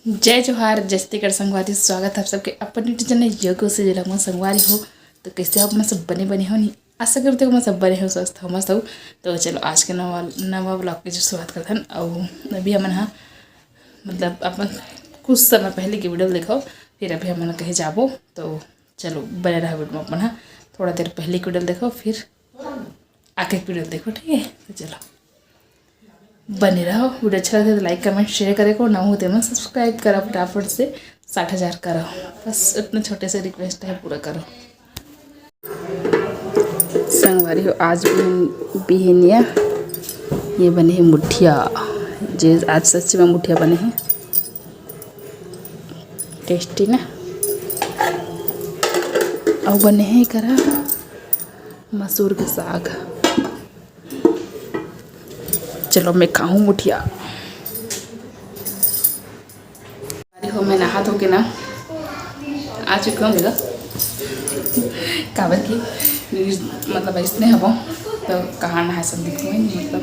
जय जोहार जस्तीगढ़ संगवारी स्वागत है आप सबके अपन यूट्यूब चैनल योग से जिला में संगवारी हो। तो कैसे आप मैं सब बने हो नहीं आशा करते हो मैं सब बने हो स्वस्थ हो मस्त हो। तो चलो आज के नवा ब्लॉग की जो शुरुआत करते हैं और अभी हमन हाँ मतलब अपन कुछ समय पहले की वीडियो देखो फिर अभी हमन कहीं जाबो। तो चलो बने रहा वीडियो में अपन हाँ थोड़ा देर पहले की वीडियो देखो फिर आगे की वीडियो देखो ठीक है। तो चलो बने रहो। वीडियो अच्छा लगे तो लाइक कमेंट शेयर करे को ना हो तो मैं सब्सक्राइब करो फटाफट से 60,000 करो। बस इतने छोटे से रिक्वेस्ट है पूरा करो। संगवारी हो आज बिहनिया ये बने हैं मुठिया जे आज सच्ची में मुठिया बने हैं टेस्टी ना और बने हैं करा मसूर के साग। चलो मैं खाऊं मुठिया। हो मैं नहा धो के ना आ चुका हूँ काबर की मतलब इसने हवा तो कहाँ नहा सब दिखो मतलब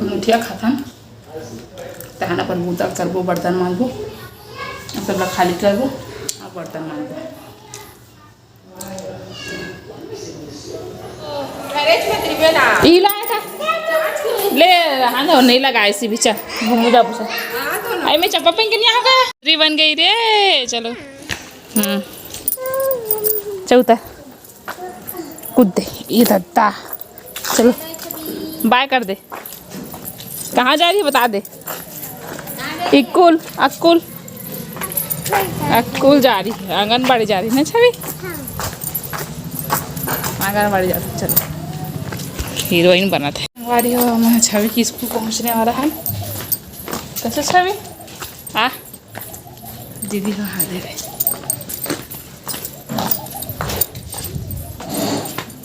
मुठिया खाता तहना पर बूता करबो बर्तन मांगबो सब खाली करबो और बर्तन मांगबो। ले हाँ तो नहीं लगा इसी भी चल घूम जा पूछा आई मैं चप्पा पहन के नहीं आ गया री बन गई रे। चलो चौथा कूद दे ये धत्ता चलो बाय कर दे। कहाँ जा रही है बता दे। इक्कुल अक्कुल अक्कुल जा रही है आंगनबाड़ी जा रही है ना छवि आंगनबाड़ी जा रही। चलो हीरोइन बना थे वारी हो हमारा छवि की स्कूल पहुंचने वाला है। कैसे छवि आ दीदी का हाथ दे रहे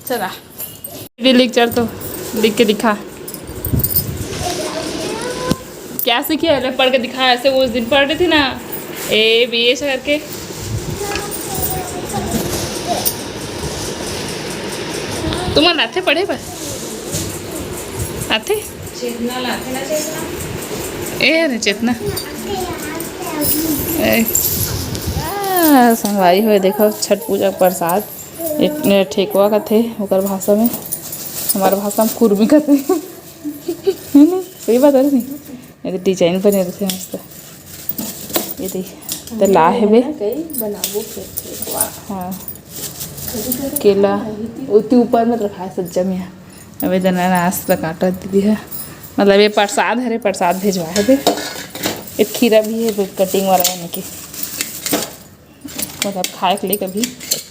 चला दीदी लिख चल तो लिख के दिखा क्या सीखी है पढ़ के दिखा। ऐसे उस दिन पढ़ रही थी ना ए बी ऐसा करके तुम्हारे लाते पढ़े बस आते चेतना लाते ना चेतना ए अरे चेतना संगवारी हुए देखो छठ पूजा प्रसाद ठेकुआ का थे ओकर भाषा में हमारे भाषा में कुर्मी का थे सही बात है नहीं ये तो डिजाइन बने थे मस्त ये देख तो ला है बे हाँ केला उतनी ऊपर में रखा है सज्जा में अभी तो अनानास तक काटा दीदी है मतलब ये प्रसाद है रे प्रसाद भेजवा है बे। एक खीरा भी है कटिंग वाला यानी कि मतलब खाए के लिए कभी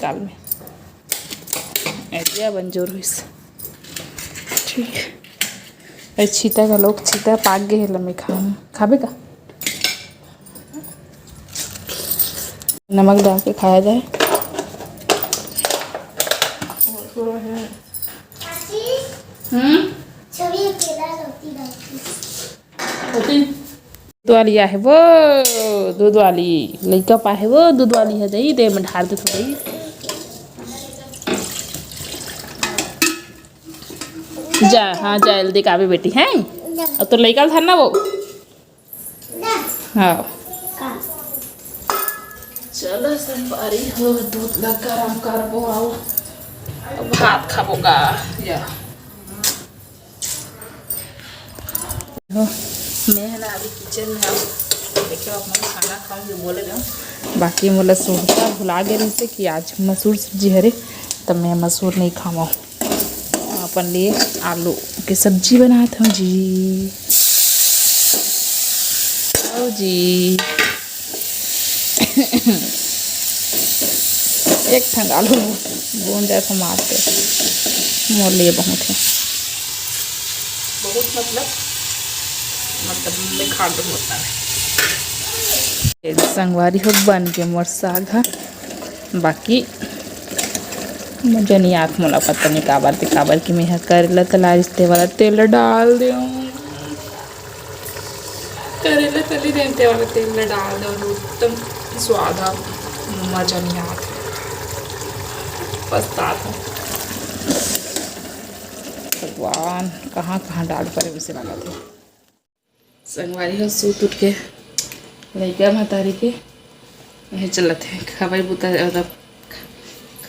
काल में ऐसा बंजोर हुई ठीक है। छीता का लोग छीता पाक गए है लम्बे खाबे का नमक डाल के खाया जाए। दूध वाली है वो दूध वाली लड़का पा है वो दूध वाली है दही दे में ढाल दे थोड़ी जा हाँ जा जल्दी काबे बेटी हैं और तो लड़का था ना वो हाँ चलो संपारी हो दूध लग गरम करबो आओ अब भात खाबोगा या मैं है ना अभी किचन में देखियो आप मैं खाना खाऊंगी बोले ना बाकी मोला सोचता भुला गए रही कि आज मसूर सब्जी हरे तब मैं मसूर नहीं खावा अपन लिए आलू की सब्जी बनाता हूँ जी ओ जी एक ठंड आलू बूंद जैसा मारते मोर लिए बहुत है बहुत मतलब में खाड़ होता है संगवारी हो बन के मोर साग है बाकी मुझे नहीं आँख मोला पता नहीं काबर की मैं करेला तला रिश्ते वाला तेल डाल दो करेला तली रिश्ते वाला तेल डाल दो एकदम स्वाद मजा नहीं आता पछताता भगवान कहाँ डाल पर उसे लगा थे। संगवारी हो सूत उठ के लैका महतारी के यही चलत है खवाई बुता मतलब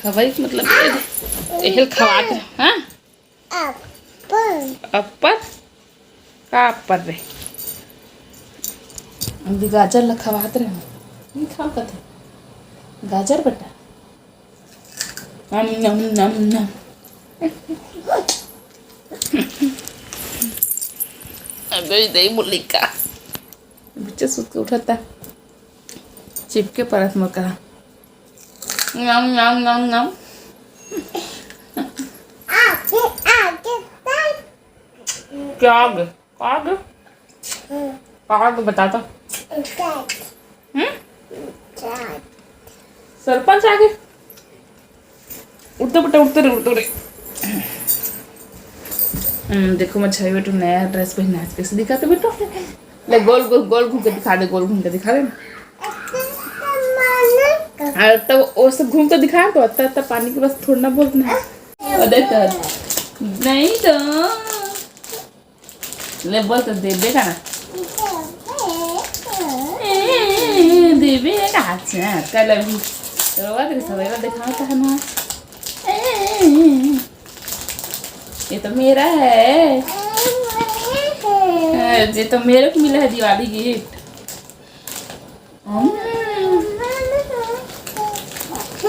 खवाई मतलब एहल खवात है। हाँ अपर का अपर रे अभी गाजर ला खवात रहे नहीं खाओ कथे गाजर बेटा नम नम नम नम अबे दे मुलिका बच्चे सुत के उठाता चिपके परत मत करा नम नम नम नम क्या आगे काग काग बताता सरपंच आगे उठते बेटा उठते रे देखो मैं छवि बेटू नया ड्रेस पहना आज कैसे दिखाते बेटो ले गोल गोल गोल घूम के दिखा दे गोल घूम के दिखा दे तो वो सब घूम के दिखाया तो अत्ता पानी के बस थोड़ा बोलना है और देख नहीं तो ले बोल तो देबे का ना देबे का अच्छा कल अभी तो वाला सवेरा दिखाता है ना ये तो मेरा है ये तो मेरे को मिला है दिवाली गिफ्ट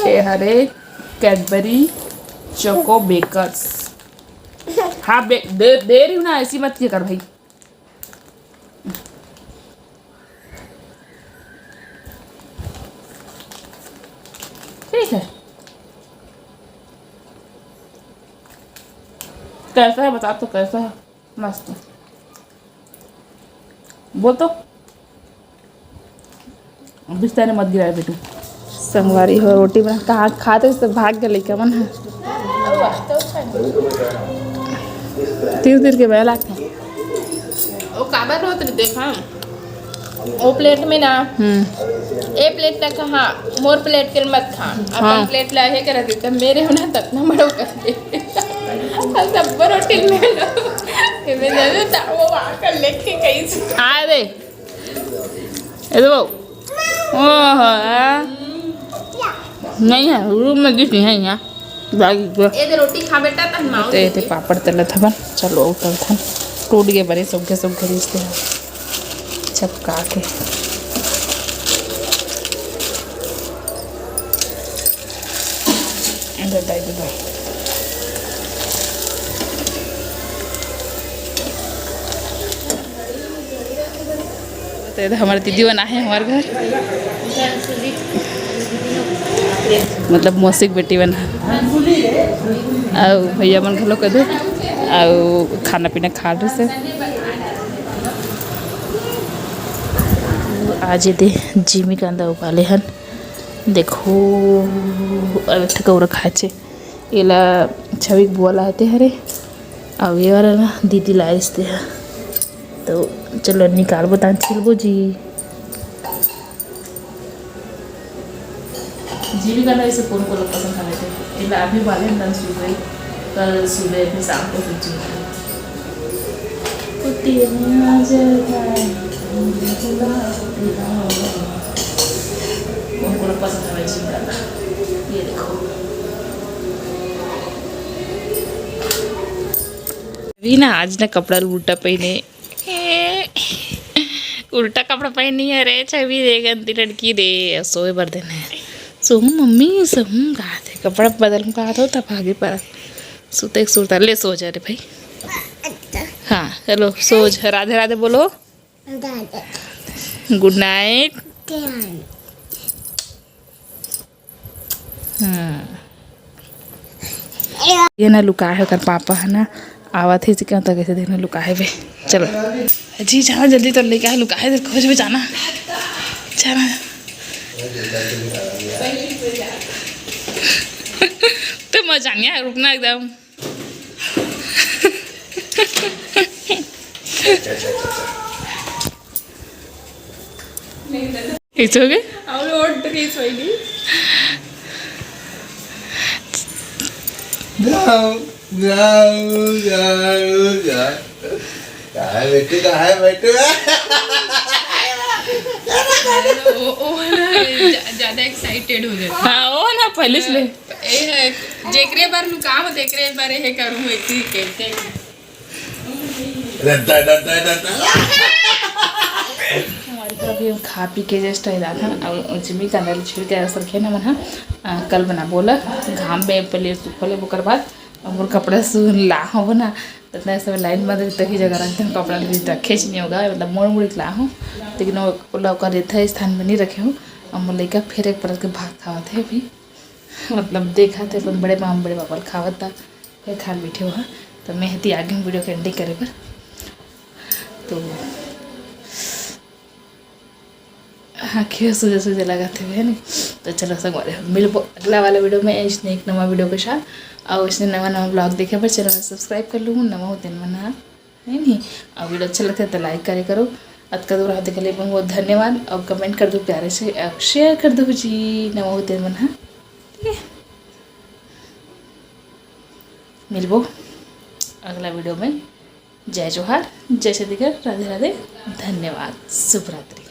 ये हरे कैडबरी चोको बेकर्स हाँ दे रही हूँ ना ऐसी मत कर भाई ठीक है कैसा है बता तो कैसा है मस्त बोल तो बिस्तर मत गिराए बेटू संगवारी हो रोटी बना कहाँ खाते तो भाग गए लेके मन है तीर तीर के बैला था वो काबर होत रे देखा ओ प्लेट में ना ए प्लेट ना खा मोर प्लेट के मत खा अपन प्लेट ला है कर दे मेरे होना ततना बड़ो कर दे सब रोटी ले लो ये मैं जाने वो आकर लेके कैसे आ दे ये तो ओह नहीं है रूम में गिफ्ट है यहाँ बाकी को ए दे रोटी खा बेटा तन माओ ते पापड़ तले था बन चलो उतर था टूट गए बड़े सब खरीदते हैं चपका के इधर तो हमारे दीदी बना है हमारे घर मतलब मौसी की बेटी बना और भैया मन घर लोग कदे और खाना पीना खा रहे से आज दे जिमी का अंदा उबाले हन देखो अब ठकौर खाए छे एला छवि बुआ लाते हरे अब ये वाला ना दीदी लाइस दे तो चलो निकाल बता छिलबो जी भी करना इसे कौन को लोग पसंद खाने थे इला अभी वाले दिन सुबह कल सुबह फिर शाम को फिर कौन को लोग पसंद खाने जी करना ये देखो अभी ना आज ना कपड़ा उल्टा पहने उल्टा कपड़ा पहनी है रे छवि रे गंदी लड़की रे सोए भर देने सोहू मम्मी सोहू कहा थे कपड़ा बदल में कहा था तब आगे पर सुते सुरता ले सो जा रे भाई हाँ चलो सो जा राधे राधे बोलो गुड नाइट हाँ ये ना लुका है कर पापा है ना आवा थे क्यों तक कैसे देखने लुका है भाई चलो जी जाना जल्दी तो लेके आए लुका है खोज में जाना जाना तो मजा नहीं आया रुकना एकदम इट्स ओके कहाँ है बेटू, कहाँ है बेटू? ज्यादा एक्साइटेड हो जाता हाँ वो ना पहले से है जेकरे बार नु काम देखरे बारे है करूं ऐसी कहते डरता डरता डरता। हमारे तो अभी हम खा पी के जस्ट आया था और जिमी का अंदर छिड़ के ऐसा रखे ना मन कल बना बोला घाम में पहले सुखले बोकर बाद और कपड़ा सु ला हो ना तो इतना सब लाइन में तभी जगह रखते हैं कपड़ा रखे नहीं होगा मतलब मोड़ मुड़ ला हूँ लेकिन वो लौका रेता स्थान में नहीं रखे हूँ और लड़का फिर एक परत के भाग खावा थे अभी मतलब देखा थे अपन बड़े माम बड़े पापा खावत था फिर खा बैठे हुआ तो मैं हती आगे वीडियो के एंडिंग करे पर तो हाँ क्यों सूझे सूझे लगाते हुए है नहीं तो चलो संगवारी मिल अगला वाला वीडियो में इसने एक नवा वीडियो के साथ और इसने नवा नवा ब्लॉग देखे पर चैनल सब्सक्राइब कर लूँ नवा होते मना है नहीं और वीडियो अच्छा लगता है तो लाइक करे करो अत का दूर होते के लिए बहुत धन्यवाद और कमेंट कर दो प्यारे से और शेयर कर दो जी नवा होते मना ठीक है मिलबो अगला वीडियो में जय जोहार जय श्री राधे राधे धन्यवाद शुभ रात्रि।